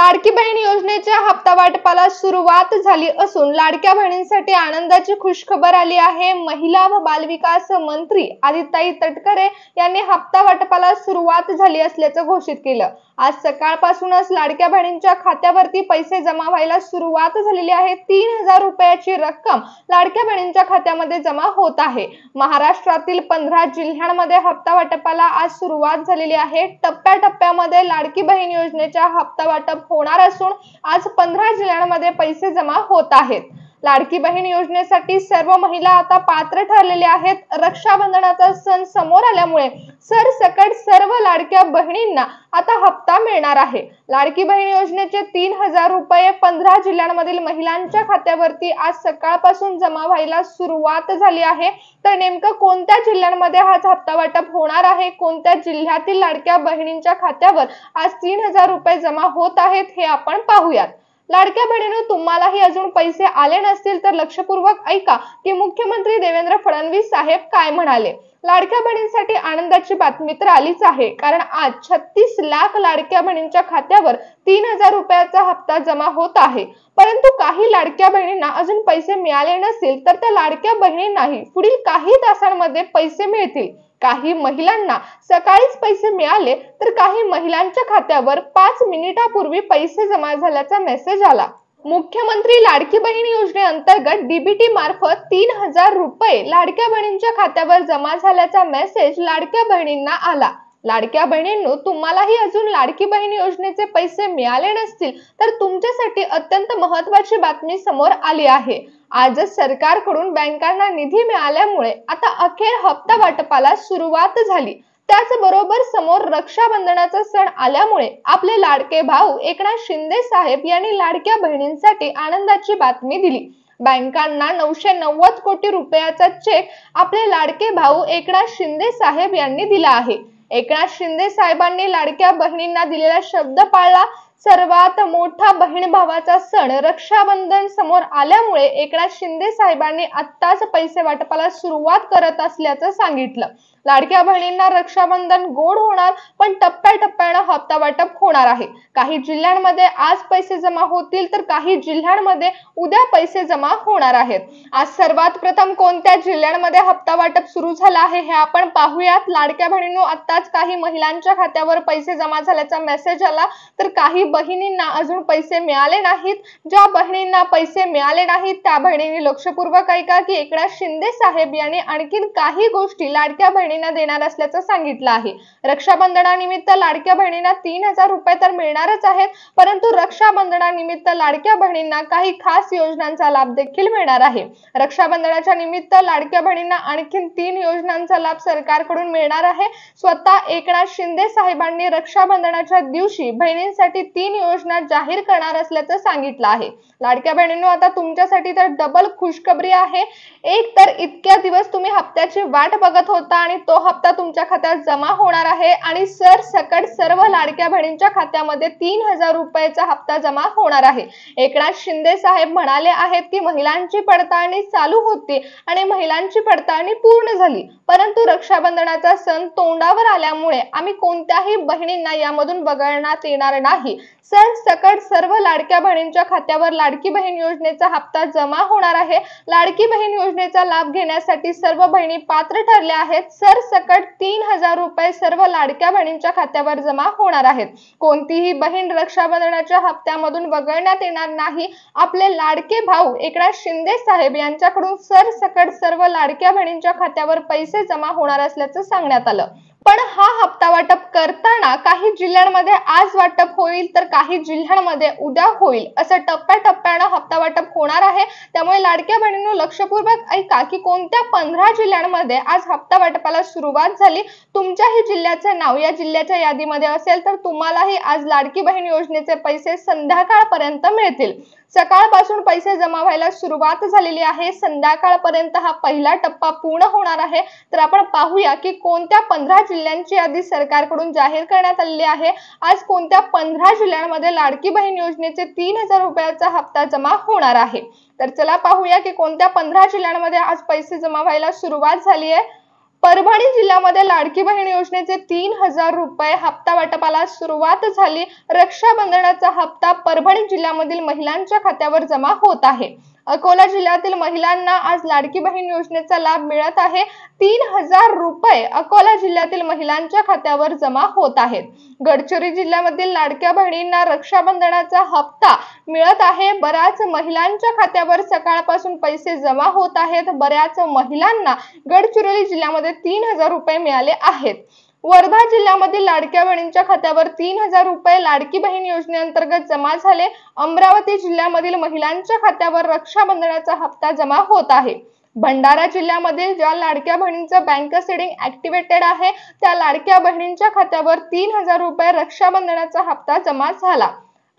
लाडकी बहीण योजनेच्या हप्ता वाटपाला सुरुवात झाली असून लाडक्या बहिणींसाठी आनंदाची खुशखबर आली आहे। महिला व बालविकास मंत्री आदिताई तटकरे यांनी हप्ता वाटपाला सुरुवात झाली असल्याचं घोषित केलं। आज सकाळपासूनच लाडक्या बहिणींच्या खात्यावरती पैसे जमा व्हायला सुरुवात झालेली आहे। 3000 रुपयाची रक्कम लाडक्या बहिणींच्या खात्यामध्ये जमा होत आहे। महाराष्ट्रातील 15 जिल्ह्यांमध्ये हप्ता वाटपाला आज सुरुवात झालेली आहे। टप्प्याटप्प्यामध्ये लाडकी बहीण योजनेच्या हप्ता वाटप होणार असून आज 15 जिल्ह्यांमध्ये पैसे जमा होत आहेत। लाडकी बहीण योजनेसाठी सर्व महिला आता पात्र ठरलेल्या आहेत। रक्षाबंधनाचा सण समोर आल्यामुळे सरसकट सर्व लाडक्या बहिणींना आता हप्ता मिळणार आहे। लाडकी बहीण योजनेचे 3000 रुपये 15 जिल्ह्यांमधील महिलांच्या खात्यावरती आज सकाळपासून जमा व्हायला सुरुवात झाली आहे। तर नेमकं कोणत्या जिल्ह्यांमध्ये हा हप्ता वाटप होणार आहे, कोणत्या जिल्ह्यातील लाडक्या बहिणींच्या खात्यावर आज 3000 रुपये जमा होत आहेत हे आपण पाहूयात। लाडक्या बहिणींनो, तुम्हालाही अजून पैसे आले नसतील तर लक्षपूर्वक ऐका की मुख्यमंत्री देवेंद्र फडणवीस साहेब काय म्हणाले। लाडक्या बहिणींसाठी आनंदाची बातमी तर आलीच आहे, कारण आज 36 लाख लाडक्या बहिणींच्या खात्यावर 3000 रुपयाचा हप्ता जमा होत आहे। परंतु काही लाडक्या बहिणींना अजून पैसे मिळाले नसतील तर त्या लाडक्या बहिणींनाही पुढील काही तासांमध्ये पैसे मिळतील। काही महिलांना सकाळीच पैसे मिळाले तर काही महिलांच्या खात्यावर 5 मिनिटांपूर्वी पैसे जमा झाल्याचा मेसेज आला। मुख्यमंत्री लाडकी बहीण योजनेअंतर्गत डीबीटी मार्फत 3000 रुपये लाडक्या बहिणींच्या खात्यावर जमा झाल्याचा मेसेज लाडक्या बहिणींना आला। लाडक्या बहिणींनो, तुम्हालाही अजून लाडकी बहीण योजनेचे पैसे मिळाले नसतील तर तुमच्यासाठी अत्यंत महत्त्वाची बातमी समोर आली आहे। आजच सरकारकडून बँकांना निधी मिळाल्यामुळे आता अखेर हप्ता वाटपाला सुरुवात झाली। त्याचबरोबर समोर रक्षाबंधनाचा सण आल्यामुळे आपले लाडके भाऊ एकनाथ शिंदे साहेब यांनी लाडक्या बहिणींसाठी आनंदाची बातमी दिली। बँकांना 990 कोटी रुपयाचा चेक आपले लाडके भाऊ एकनाथ शिंदे साहेब यांनी दिला आहे। एकनाथ शिंदे साहेबांनी लाडक्या बहिणींना दिलेला शब्द पाळला। सर्वात मोठा बहीण भावाचा सण रक्षाबंधन समोर आल्यामुळे एकनाथ शिंदे साहेबांनी आत्ताच पैसे वाटपाला सुरुवात करत असल्याचं सांगितलं। लाडक्या बहिणींना रक्षाबंधन गोड होणार, पण टप्प्याटप्प्याने हप्ता वाटप होणार आहे। काही जिल्ह्यांमध्ये आज पैसे जमा होतील तर काही जिल्ह्यांमध्ये उद्या पैसे जमा होणार आहेत। आज सर्वात प्रथम कोणत्या जिल्ह्यांमध्ये हप्ता वाटप सुरू झाला आहे हे आपण पाहूयात। लाडक्या बहिणींनो, आत्ताच काही महिलांच्या खात्यावर पैसे जमा झाल्याचा मेसेज आला, तर काही बहिणींना अजून पैसे मिळाले नाहीत। ज्या बहिणींना पैसे मिळाले नाहीत त्या बहिणींनी लक्षपूर्वक ऐका की एकनाथ शिंदे साहेब यांनी आणखीन काही गोष्टी लाडक्या बहिणींना देणार असल्याचं सांगितलं आहे। रक्षाबंधनानिमित्त लाडक्या बहिणींना 3000 रुपये तर मिळणारच आहेत, परंतु रक्षाबंधनानिमित्त लाडक्या बहिणींना काही खास योजनांचा लाभ देखील मिळणार आहे। रक्षाबंधनाच्या निमित्त लाडक्या बहिणींना आणखीन 3 योजनांचा लाभ सरकारकडून मिळणार आहे। स्वतः एकनाथ शिंदे साहेबांनी रक्षाबंधनाच्या दिवशी बहिणींसाठी 3 योजना जाहीर करणार असल्याचं सांगितलं आहे। लाडक्या बहिणींनो, आता तुमच्यासाठी तर डबल खुशखबरी आहे। एक तर इतक्या दिवस तुम्ही हप्त्याची वाट बघत होता आणि तो हप्ता तुमच्या खात्यात जमा होणार आहे आणि सरसकट सर्व लाडक्या बहिणींच्या खात्यामध्ये 3000 रुपयाचा हप्ता जमा होणार आहे। एकनाथ शिंदे साहेब म्हणाले आहेत की महिलांची पडताळणी चालू होती आणि महिलांची पडताळणी पूर्ण झाली, परंतु रक्षाबंधनाचा सण तोंडावर आल्यामुळे आम्ही कोणत्याही बहिणींना यामधून वगळण्यात येणार नाही। सरसकट सर्व लाडक्या बहिणींच्या खात्यावर लाडकी बहीण योजनेचा हप्ता जमा होणार आहे। लाडकी बहीण योजनेचा लाभ घेण्यासाठी सर्व बहिणी पात्र ठरल्या आहेत। सरसकट 3000 रुपये सर्व लाडक्या बहिणींच्या खात्यावर जमा होणार आहेत। कोणतीही बहीण रक्षाबंधनाच्या हप्त्यामधून वगळण्यात येणार नाही। आपले लाडके भाऊ एकनाथ शिंदे साहेब यांच्याकडून सरसकट सर्व लाडक्या बहिणींच्या खात्यावर पैसे जमा होणार असल्याचं सांगण्यात आलं। पण हा हप्ता वाटप करताना काही जिल्ह्यांमध्ये आज वाटप होईल तर काही जिल्ह्यांमध्ये उद्या होईल, असं टप्प्याटप्प्याने हप्ता वाटप होणार आहे। त्यामुळे लाडक्या बहिणींनो, लक्षपूर्वक ऐका की कोणत्या 15 जिल्ह्यांमध्ये आज हप्ता वाटपाला सुरुवात झाली। तुमच्याही जिल्ह्याचे नाव या जिल्ह्याच्या यादीमध्ये असेल तर तुम्हालाही आज लाडकी बहीण योजनेचे पैसे संध्याकाळपर्यंत मिळतील। सकाळपासून पैसे जमा व्हायला सुरुवात झालेली आहे। संध्याकाळपर्यंत हा पहिला टप्पा पूर्ण होणार आहे। तर आपण पाहूया की कोणत्या 15 जिल्ह्यांची यादी सरकारकडून जाहीर करण्यात आलेली आहे। आज कोणत्या 15 जिल्ह्यांमध्ये लाडकी बहीण योजनेचे 3000 रुपयाचा हप्ता जमा होणार आहे। तर चला पाहूया की कोणत्या 15 जिल्ह्यांमध्ये आज पैसे जमा व्हायला सुरुवात झाली आहे। परभणी जिल्ह्यामध्ये लाडकी बहीण योजनेचे 3,000 रुपये हप्ता वाटपाला सुरुवात झाली। रक्षाबंधनाचा हप्ता परभणी जिल्ह्यामधील महिलांच्या खात्यावर जमा होत आहे। अकोला जिल्ह्यातील महिलांना आज लाडकी बहीण योजनेचा लाभ मिळत आहे। 3,000 रुपये अकोला जिल्ह्यातील महिलांच्या खात्यावर जमा होत आहेत। गडचिरोली जिल्ह्यामधील लाडक्या बहिणींना रक्षाबंधनाचा हप्ता मिळत आहे। बऱ्याच महिलांच्या खात्यावर सकाळपासून पैसे जमा होत आहेत। बऱ्याच महिलांना गडचिरोली जिल्ह्यामध्ये 3,000 रुपये मिळाले आहेत। वर्धा जिल्ह्यामधील लाडक्या बहिणींच्या खात्यावर 3,000 रुपये लाडकी बहीण योजनेअंतर्गत जमा झाले। अमरावती जिल्ह्यामधील महिलांच्या खात्यावर रक्षाबंधनाचा हप्ता जमा होत आहे। भंडारा जिल्ह्यामधील ज्या लाडक्या बहिणींचं बँक सेडिंग ऍक्टिव्हेटेड आहे त्या लाडक्या बहिणींच्या खात्यावर 3,000 रुपये रक्षाबंधनाचा हप्ता जमा झाला।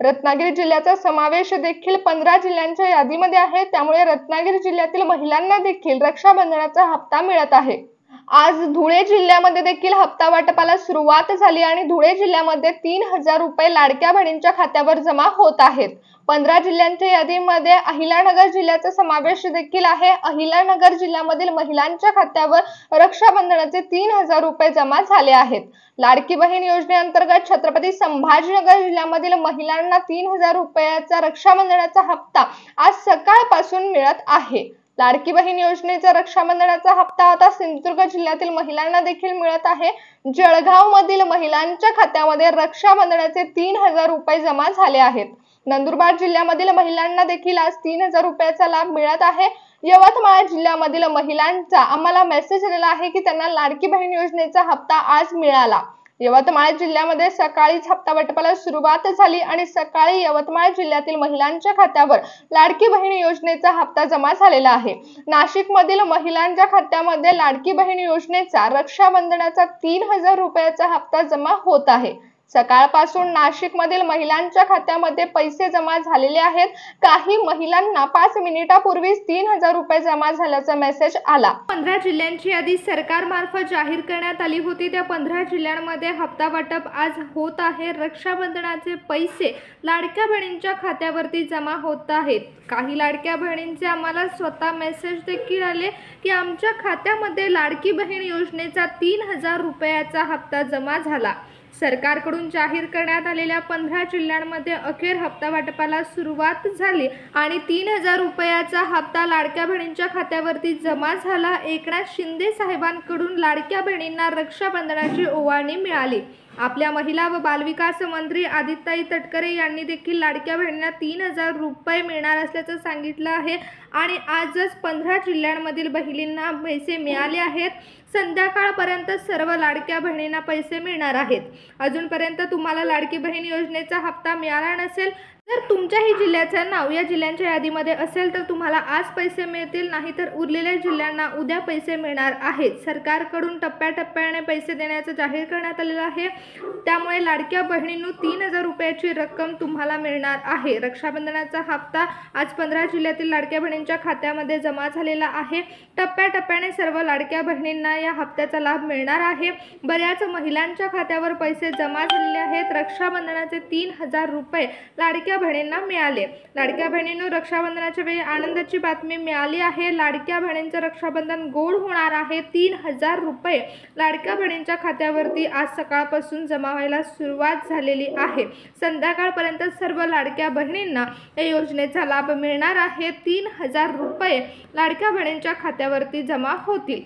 रत्नागिरी जिल्ह्याचा समावेश देखील 15 जिल्ह्यांच्या यादीमध्ये आहे, त्यामुळे रत्नागिरी जिल्ह्यातील महिलांना देखील रक्षाबंधनाचा हप्ता मिळत आहे। आज धुळे जिल्ह्यामध्ये देखील हप्ता वाटपाला सुरुवात झाली आणि धुळे जिल्ह्यामध्ये 3,000 रुपये लाडक्या बहिणींच्या खात्यावर जमा होत आहेत। 15 जिल्ह्यांच्या यादीमध्ये अहिल्यानगर जिल्ह्याचा समावेश देखील आहे। अहिल्यानगर जिल्ह्यामधील महिलांच्या खात्यावर रक्षाबंधनाचे 3,000 रुपये जमा झाले आहेत। लाडकी बहीण योजनेअंतर्गत छत्रपती संभाजीनगर जिल्ह्यामधील महिलांना 3,000 रुपयाचा रक्षाबंधनाचा हप्ता आज सकाळपासून मिळत आहे। लाडकी बहीण योजनेचा रक्षाबंधनाचा हप्ता आता सिंधुदुर्ग जिल्ह्यातील महिलांना देखील मिळत आहे। जळगाव मधील महिलांच्या खात्यामध्ये रक्षाबंधनाचे 3,000 रुपये जमा झाले आहेत। नंदुरबार जिल्ह्यामधील महिलांना देखील आज 3,000 रुपयाचा लाभ मिळत आहे। यवतमाळ जिल्ह्यामधील महिलांचा आम्हाला मेसेज आलेला आहे की त्यांना लाडकी बहीण योजनेचा हप्ता आज मिळाला। यवतमाळ जिल्ह्यामध्ये सकाळीच हप्ता वाटपाला सुरुवात झाली आणि सकाळी यवतमाळ जिल्ह्यातील महिलांच्या खात्यावर लाडकी बहीण योजनेचा हप्ता जमा झालेला आहे। नाशिक मधील महिलांच्या खात्यामध्ये लाडकी बहीण योजनेचा रक्षाबंधनाचा 3,000 रुपयाचा हप्ता जमा होत आहे। सकाळपासून नाशिक मधील महिलांच्या खात्यामध्ये पैसे जमा झालेले आहेत। काही महिलांना 5 मिनिटापूर्वीच 3,000 रुपये जमा झाल्याचा मेसेज आला। 15 जिल्ह्यांची यादी सरकारमार्फत जाहीर करण्यात आली होती। त्या 15 जिल्ह्यांमध्ये हप्ता वाटप आज होत आहे। रक्षाबंधनाचे पैसे लाडक्या बहिणींच्या खात्यावरती जमा होत आहेत। काही लाडक्या बहिणींचे आम्हाला स्वतः मेसेज देखील आले की आमच्या खात्यामध्ये लाडकी बहीण योजनेचा 3,000 रुपयाचा हप्ता जमा झाला। सरकारकडून जाहीर करण्यात आलेल्या 15 जिल्ह्यांमध्ये अखेर हप्ता वाटपाला सुरुवात झाली आणि 3,000 रुपयाचा हप्ता लाडक्या बहिणींच्या खात्यावरती जमा झाला। एकनाथ शिंदे साहेबांकडून लाडक्या बहिणींना रक्षाबंधनाची ओवाळणी मिळाली। आपल्या महिला व बालविकास मंत्री आदित्यताई तटकरे यांनी देखील लाडक्या बहिणींना 3,000 रुपये मिळणार असल्याचं सांगितलं आहे आणि आजच 15 जिल्ह्यांमधील बहिणींना पैसे मिळाले आहेत। संध्याकाळपर्यंत सर्व लाडक्या बहिणींना पैसे मिळणार आहेत। अजूनपर्यंत तुम्हाला लाडकी बहीण योजनेचा हप्ता मिळाला नसेल तर तुमच्याही जिल्ह्याचं नाव या जिल्ह्यांच्या यादीमध्ये असेल तर तुम्हाला आज पैसे मिळतील, नाही तर उरलेल्या जिल्ह्यांना उद्या पैसे मिळणार आहेत। सरकारकडून टप्प्याटप्प्याने पैसे देण्याचं जाहीर करण्यात आलेलं आहे, त्यामुळे लाडक्या बहिणींनो 3,000 रुपयाची रक्कम तुम्हाला मिळणार आहे। रक्षाबंधनाचा हप्ता आज 15 जिल्ह्यातील लाडक्या बहिणींच्या खात्यामध्ये जमा झालेला आहे। टप्प्याटप्प्याने सर्व लाडक्या बहिणींना या हप्त्याचा लाभ मिळणार आहे। बऱ्याच महिलांच्या खात्यावर पैसे जमा झालेले आहेत। रक्षाबंधनाचे 3,000 रुपये लाडक्या बहिणींना मिळाले। लाडक्या बहिणींनो रक्षाबंधनाच्या वेळी आनंदाची बातमी मिळाली आहे। लाडक्या बहिणींचं रक्षाबंधन गोड होणार आहे। 3,000 रुपये लाडक्या बहिणींच्या खात्यावरती आज सकाळपासून जमा व्हायला सुरुवात झालेली आहे। संध्याकाळपर्यंत सर्व लाडक्या बहिणींना या योजनेचा लाभ मिळणार आहे। 3,000 रुपये लाडक्या बहिणींच्या खात्यावरती जमा होतील।